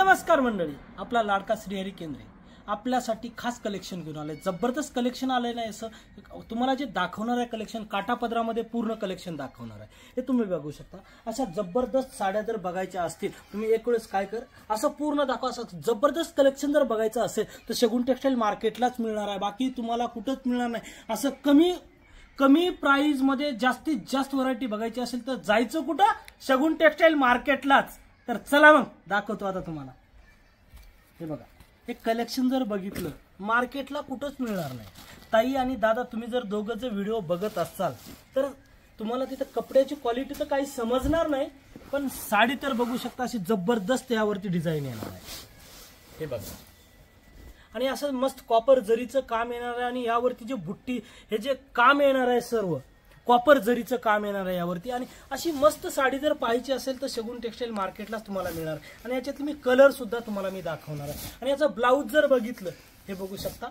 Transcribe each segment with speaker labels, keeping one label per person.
Speaker 1: नमस्कार मंडळी, आपला लाडका श्रीहरी केंद्रे आपल्यासाठी खास कलेक्शन घेऊन आले। जबरदस्त कलेक्शन आले ना। असं तुम्हाला जे दाखवणार आहे कलेक्शन काठापदरामध्ये पूर्ण कलेक्शन दाखवणार आहे। हे तुम्ही बघू शकता। अशा जबरदस्त साड्या जर बघायच्या असतील तुम्ही एक वेळेस काय कर, असं पूर्ण दाखवा। असं जबरदस्त कलेक्शन जर बघायचं असेल तर शगुन टेक्सटाईल मार्केटलाच मिळणार आहे, बाकी तुम्हाला कुठंच मिळणार नाही। असं कमी प्राइस मध्ये जास्तीत जास्त व्हरायटी बघायची असेल तर जायचं कुठं? शगुन टेक्सटाईल मार्केटलाच। तर चला मग दाखवतो आता तुम्हाला। हे बघा, हे कलेक्शन जर बघितलं मार्केटला कुठंच मिळणार नाही। ताई आणि दादा तुम्ही जर दोघंचे व्हिडिओ बघत असाल तर तुम्हाला तिथे कपड्याची क्वालिटी तर काही समजणार नाही, पण साडी तर बघू शकता अशी जबरदस्त यावरती डिझाइन येणार आहे। हे बघा, आणि असं मस्त कॉपर जरीचं काम येणार आहे आणि यावरती जे बुट्टी हे जे काम येणार आहे सर्व कॉपर जरीचं काम येणार आहे यावरती। आणि अशी मस्त साडी जर पाहायची असेल तर शगुन टेक्सटाईल मार्केटलाच तुम्हाला मिळणार। आणि याच्यात मी कलर सुद्धा तुम्हाला मी दाखवणार आहे। आणि याचा ब्लाउज जर बघितलं हे बघू शकता,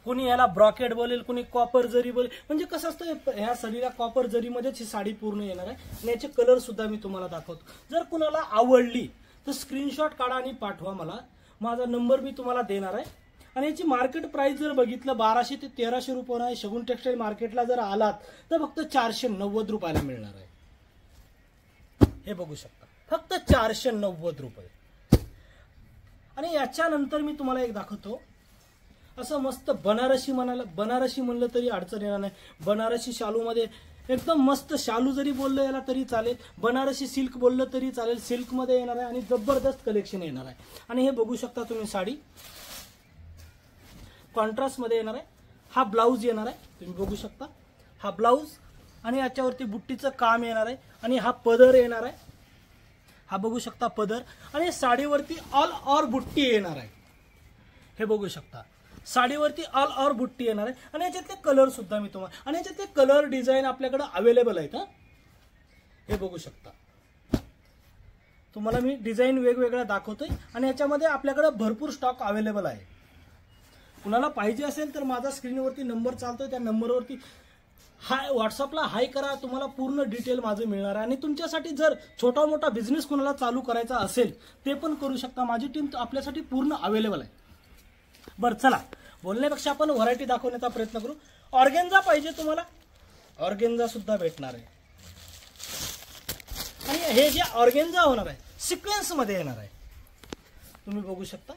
Speaker 1: कोणी याला ब्रॉकेट बोलेल, कोणी कॉपर जरी बोलेल। म्हणजे कसं असतं, ह्या साडीला कॉपर जरीमध्येच ही साडी पूर्ण येणार आहे। आणि याचे कलर सुद्धा मी तुम्हाला दाखवतो। जर कुणाला आवडली तर स्क्रीनशॉट काढा आणि पाठवा मला, माझा नंबर मी तुम्हाला देणार आहे। आणि याची मार्केट प्राइस जर बघितलं 1200 ते 1300 रुपये आहे। शगुन टेक्सटाईल मार्केटला जर आलात तर फक्त 490 रुपयाला मिळणार आहे। हे बघू शकता, फक्त 490 रुपये। आणि याच्यानंतर मी तुम्हाला एक दाखवतो, असं मस्त बनारसी म्हणलं तरी अडचण येणार नाही। बनारसी शालू मध्ये एकदम मस्त शालू जरी बोललं याला तरी चालेल, बनारसी सिल्क बोललं तरी चालेल। सिल्क मध्ये येणार आहे आणि जबरदस्त कलेक्शन येणार आहे। आणि हे बघू शकता तुम्ही, साडी कॉन्ट्रास्ट मध्ये येणार आहे। हा ब्लाउज येणार आहे, तुम्ही बघू शकता हा ब्लाउज, आणि याच्यावरती बुट्टीचं काम येणार आहे। आणि हा पदर येणार आहे, हा बघू शकता पदर। आणि साडीवरती ऑल ओव्हर बुट्टी येणार आहे, हे बघू शकता साडीवरती ऑल ओव्हर बुट्टी येणार आहे। आणि याच्यातले कलर सुद्धा मी तुम्हाला, आणि याच्यातले कलर डिझाईन आपल्याकडे अवेलेबल आहेत। हे बघू शकता, तुम्हाला मी डिझाईन वेगवेगळ्या दाखवतोय। आणि याच्यामध्ये आपल्याकडे भरपूर स्टॉक अवेलेबल आहे। कुणाला पाहिजे असेल तर माझा स्क्रीनवरती नंबर चालतोय, त्या नंबरवरती व्हॉट्सअपला हाय करा, तुम्हाला पूर्ण डिटेल माझं मिळणार आहे। आणि तुमच्यासाठी जर छोटा मोठा बिझनेस कुणाला चालू करायचा असेल ते पण करू शकता, माझी टीम आपल्यासाठी पूर्ण अवेलेबल आहे। बरं चला, बोलण्यापेक्षा आपण व्हरायटी दाखवण्याचा प्रयत्न करू। ऑर्गेन्झा पाहिजे तुम्हाला, ऑर्गेन्झा सुद्धा भेटणार आहे। आणि हे जे ऑर्गेन्झा होणार आहे सिक्वेन्स मध्ये येणार आहे, तुम्ही बघू शकता।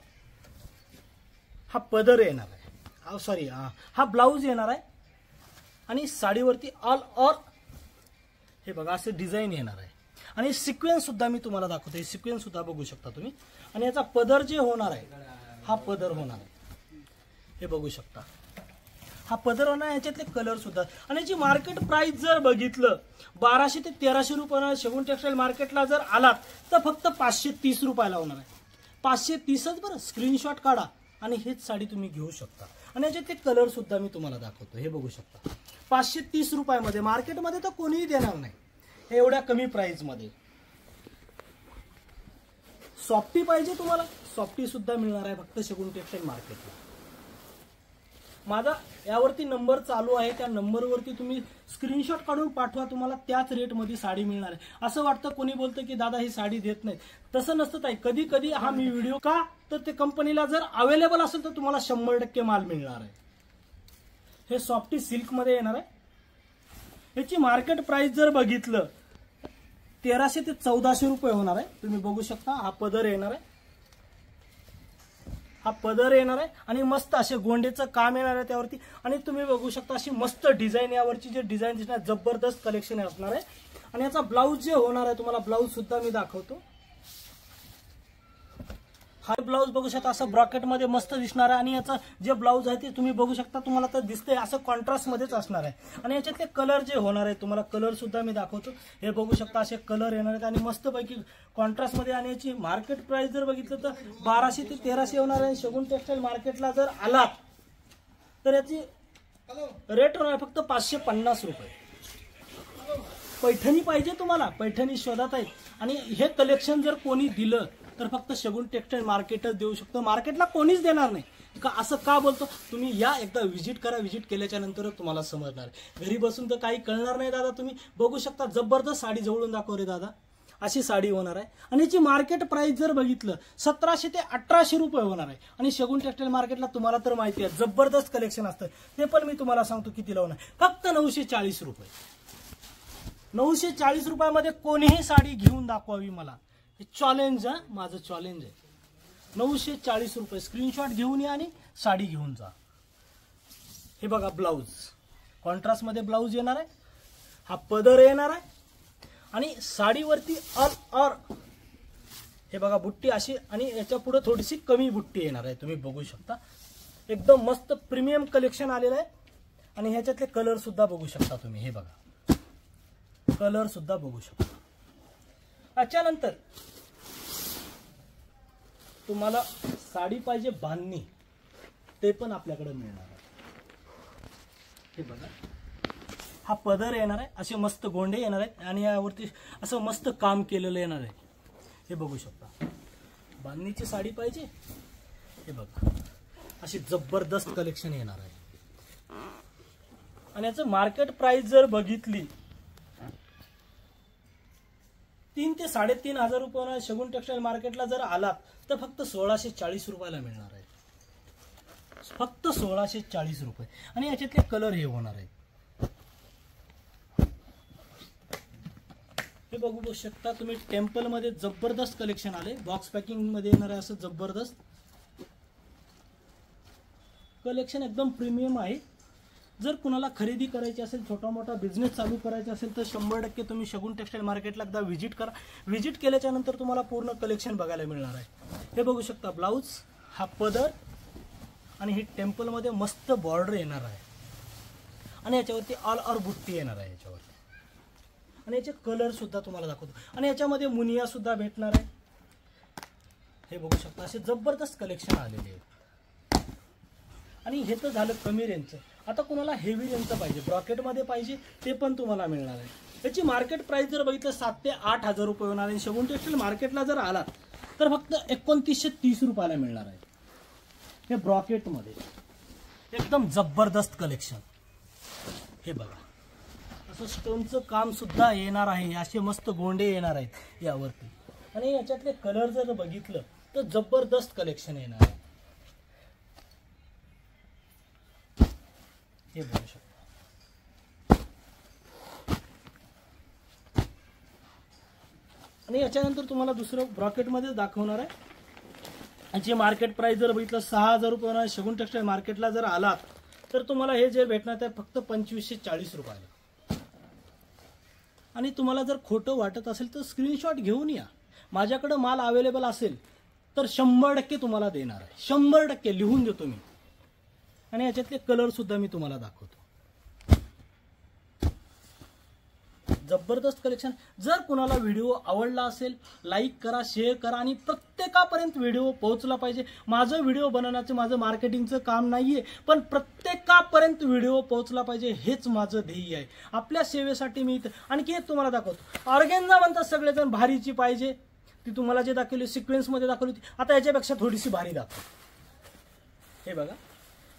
Speaker 1: हा पदर येणार आहे, सॉरी हा ब्लाउज येणार आहे। आणि साडीवरती ऑल ओव्हर हे बघा असे डिझाईन येणार आहे। आणि सिक्वेन्स सुद्धा मी तुम्हाला दाखवतो, हे सिक्वेन्स सुद्धा बघू शकता तुम्ही। आणि याचा पदर जे होणार आहे हा पदर होणार आहे, हे बघू शकता हा पदर होणार आहे। याच्यातले कलर सुद्धा। आणि याची मार्केट प्राइस जर बघितलं 1200 ते 1300 रुपये शगुन टेक्सटाईल मार्केटला जर आलात तर फक्त 530 रुपयाला होणार आहे। 530च बरं, स्क्रीनशॉट काढा आणि हेच साडी तुम्ही घेऊ शकता। आणि याचे ते कलर सुद्धा मी तुम्हाला दाखवतो, हे बघू शकता 530 रुपयामध्ये। मार्केटमध्ये तर कोणीही देणार नाही हे एवढ्या कमी प्राइस मध्ये। सॉफ्टी पाहिजे तुम्हाला, सॉफ्टी सुद्धा मिळणार आहे फक्त शगुन टेक्सटाईल मार्केटला। माझा यावरती नंबर चालू आहे, त्या नंबरवरती तुम्ही स्क्रीनशॉट काढून पाठवा, तुम्हाला त्याच रेटमध्ये साडी मिळणार आहे। असं वाटतं कोणी बोलतं की दादा ही साडी देत नाही, तसं नसतं ताई। कधी कधी हा मी व्हिडिओ का तर ते कंपनीला जर अवेलेबल असेल तर तुम्हाला 100% माल मिळणार आहे। हे सॉफ्टी सिल्क मध्ये येणार आहे। याची मार्केट प्राइस जर बघितलं 1300 ते 1400 रुपये होणार आहे, तुम्ही बघू शकता। हा पदर येणार आहे, हा पदर येणार आहे। आणि मस्त असे गोंडेचं काम येणार आहे त्यावरती। आणि तुम्ही बघू शकता अशी मस्त डिझाईन, यावरची जे डिझाईन दिसणार जबरदस्त कलेक्शन असणार आहे। आणि याचा ब्लाउज जे होणार आहे तुम्हाला ब्लाउज सुद्धा मी दाखवतो। हा ब्लाउज बघू शकता असं ब्रॉकेट मध्ये मस्त दिसणार आहे। आणि याचा जे ब्लाउज आहे ते तुम्ही बघू शकता, तुम्हाला तर दिसतंय असं कॉन्ट्रास्ट मध्येच असणार आहे। आणि याच्यातले कलर जे होणार आहे तुम्हाला कलर सुद्धा मी दाखवतो, हे बघू शकता असे कलर येणार आहेत आणि मस्त पैकी कॉन्ट्रास्ट मध्ये। आणि याची मार्केट प्राइस जर बघितलं तर 1200 ते 1300 होणार आहे। शगुन टेक्सटाईल मार्केटला जर आलात तर याची रेट होणार फक्त 550 रुपये। पैठणी पाहिजे तुम्हाला, पैठणी शोधात आहे। आणि हे कलेक्शन जर कोणी दिलं तर फक्त शगुन टेक्सटाईल मार्केटच देऊ शकतो, मार्केटला कोणीच देणार नाही। का असं का बोलतो, तुम्ही या एकदा व्हिजिट करा, व्हिजिट केल्याच्या नंतर तुम्हाला समजणार। घरी बसून तर काही कळणार नाही दादा। तुम्ही बघू शकता जबरदस्त साडी जवळून दाखव रे दादा। अशी साडी होणार आहे आणि याची मार्केट प्राइस जर बघितलं 1700 ते 1800 रुपये होणार आहे. आणि शगुन टेक्सटाईल मार्केटला तुम्हाला तर माहिती आहे जबरदस्त कलेक्शन असतं, ते पण मी तुम्हाला सांगतो किती लावणार, फक्त 940 रुपये. 940 रुपयामध्ये कोणीही साडी घेऊन दाखवावी मला, हे चॅलेंज आहे, माझं चॅलेंज आहे. 940 रुपये, स्क्रीनशॉट घेऊन या आणि साडी घेऊन जा. हे बघा ब्लाऊज, कॉन्ट्रास्ट मध्ये ब्लाऊज येणार आहे, हा पदर येणार आहे आणि साडीवरती ऑल हे बघा बुट्टी अशी आणि याच्या पुढे थोडीशी कमी बुट्टी येणार आहे, तुम्ही बघू शकता. एकदम मस्त प्रीमियम कलेक्शन आलेलं आहे. आणि ह्याच्यातले कलर सुद्धा बघू शकता तुम्ही, हे बघा कलर सुद्धा बघू शकता. त्याच्यानंतर तुम्हाला साडी पाहिजे बांधणी, ते पण आपल्याकडे मिळणार आहे. हे बघा हा पदर येणार आहे, असे मस्त गोंडे येणार आहेत आणि यावरती असं मस्त काम केलेलं येणार आहे, हे बघू शकता. बांधणीची साडी पाहिजे, हे बघा अशी जबरदस्त कलेक्शन येणार आहे. आणि याचं मार्केट प्राइस जर बघितली 3 ते 3,500 रुपये शगुन टेक्सटाईल मार्केटला जर आलात तर फक्त 1640 रुपयाला मिळणार आहे, फक्त 1640 रुपये. आणि याच्यातले कलर हे होणार आहेत, हे बघू शकता तुम्ही. टेम्पल मध्ये जबरदस्त कलेक्शन आले, बॉक्स पॅकिंग मध्ये येणार आहे असं जबरदस्त कलेक्शन, एकदम प्रीमियम आहे. जर कुणाला खरेदी करायची असेल, छोटा मोठा बिझनेस चालू करायचा असेल तर 100% तुम्ही शगुन टेक्सटाईल मार्केटला एकदा व्हिजिट करा. व्हिजिट केल्याच्या नंतर तुम्हाला पूर्ण कलेक्शन बघायला मिळणार आहे. हे बघू शकता ब्लाऊज, हा पदर आणि ही टेम्पल मध्ये मस्त बॉर्डर येणार आहे आणि याच्यावरती ऑल ओव्हर बुट्टी येणार आहे याच्यावरती. आणि याचे कलर सुद्धा तुम्हाला दाखवतो आणि याच्यामध्ये मुनिया सुद्धा भेटणार आहे. हे बघू शकता असे जबरदस्त कलेक्शन आलेले आहे. आणि हे तर झालं कमी रेंजचं. आता कुणाला हेवी रेंजचं पाहिजे, ब्रॉकेटमध्ये पाहिजे, ते पण तुम्हाला मिळणार आहे. याची मार्केट प्राइस जर बघितलं 7 ते 8,000 रुपये होणार आहे. शगुन टेक्सटाईल मार्केटला जर आलात तर फक्त 2930 रुपयाला मिळणार आहे. हे ब्रॉकेटमध्ये एकदम जबरदस्त कलेक्शन. हे बघा असं स्टोनचं काम सुद्धा येणार आहे, असे मस्त गोंडे येणार आहेत यावरती. आणि याच्यातले कलर जर बघितलं तर जबरदस्त कलेक्शन येणार आहे. हे बघू शकता. आणि याच्यानंतर तुम्हाला दुसरं ब्रॉकेटमध्ये दाखवणार आहे. याची मार्केट प्राइस जर बघितलं 6,000 रुपये होणार. शगुन टेक्सटाईल मार्केटला जर आलात तर तुम्हाला हे जे भेटणार ते फक्त 2540 रुपयाला. आणि तुम्हाला जर खोटं वाटत असेल तर स्क्रीनशॉट घेऊन या. माझ्याकडे माल अवेलेबल असेल तर 100% तुम्हाला देणार आहे, 100% लिहून देतो मी. आणि याच्यातले कलर सुद्धा मी तुम्हाला दाखवतो. जबरदस्त कलेक्शन. जर कुणाला व्हिडिओ आवडला असेल लाईक करा, शेअर करा आणि प्रत्येकापर्यंत व्हिडिओ पोहोचला पाहिजे. माझं व्हिडिओ बनवण्याचं माझं मार्केटिंगचं काम नाहीये, पण प्रत्येकापर्यंत व्हिडिओ पोहोचला पाहिजे हेच माझं ध्येय आहे. आपल्या सेवेसाठी मी आणखी एक तुम्हाला दाखवतो. ऑर्गेन्झा म्हणतात सगळेजण भारीची पाहिजे, ती तुम्हाला जे दाखवली सिक्वेन्स मध्ये दाखवली होती, आता याच्यापेक्षा थोडीशी भारी दाखव. हे बघा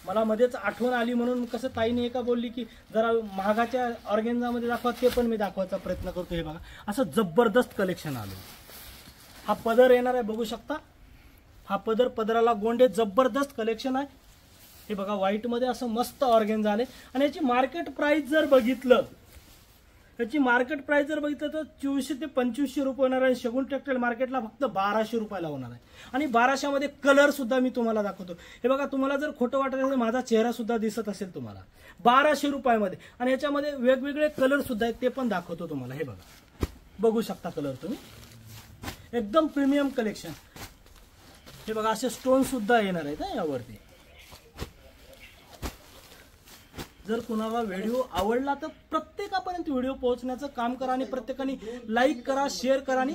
Speaker 1: मला मध्येच आठवण आली म्हणून कसं ताईने एका बोलली की जरा महागाच्या ऑर्गेन्झामध्ये दाखवा, ते पण मी दाखवायचा प्रयत्न करतो. हे बघा असं जबरदस्त कलेक्शन आलं. हा पदर येणार आहे, बघू शकता. हा पदर, पदराला गोंडे, जबरदस्त कलेक्शन आहे. हे बघा व्हाईट मध्ये असं मस्त ऑर्गेन्झा आले. आणि याची मार्केट प्राइस जर बघितलं, याची मार्केट प्राइस जर बघितलं तर 2400 ते 2500 रुपये होणार आहे. शगुन टेक्सटाईल मार्केटला फक्त 1200 रुपयाला होणार आहे. आणि 1200 मध्ये कलर सुद्धा मी तुम्हाला दाखवतो. हे बघा तुम्हाला जर खोटं वाटत असेल, माझा चेहरा सुद्धा दिसत असेल तुम्हाला, 1200 रुपयामध्ये. आणि याच्यामध्ये वेगवेगळे कलर सुद्धा आहेत, ते पण दाखवतो तुम्हाला. हे बघा बघू शकता कलर तुम्ही, एकदम प्रीमियम कलेक्शन. हे बघा असे स्टोन सुद्धा येणार आहेत यावरती. जर कुणाला व्हिडिओ आवडला तर प्रत्येकापर्यंत व्हिडिओ पोहोचण्याचं काम करा आणि प्रत्येकाने लाईक करा, शेअर करा आणि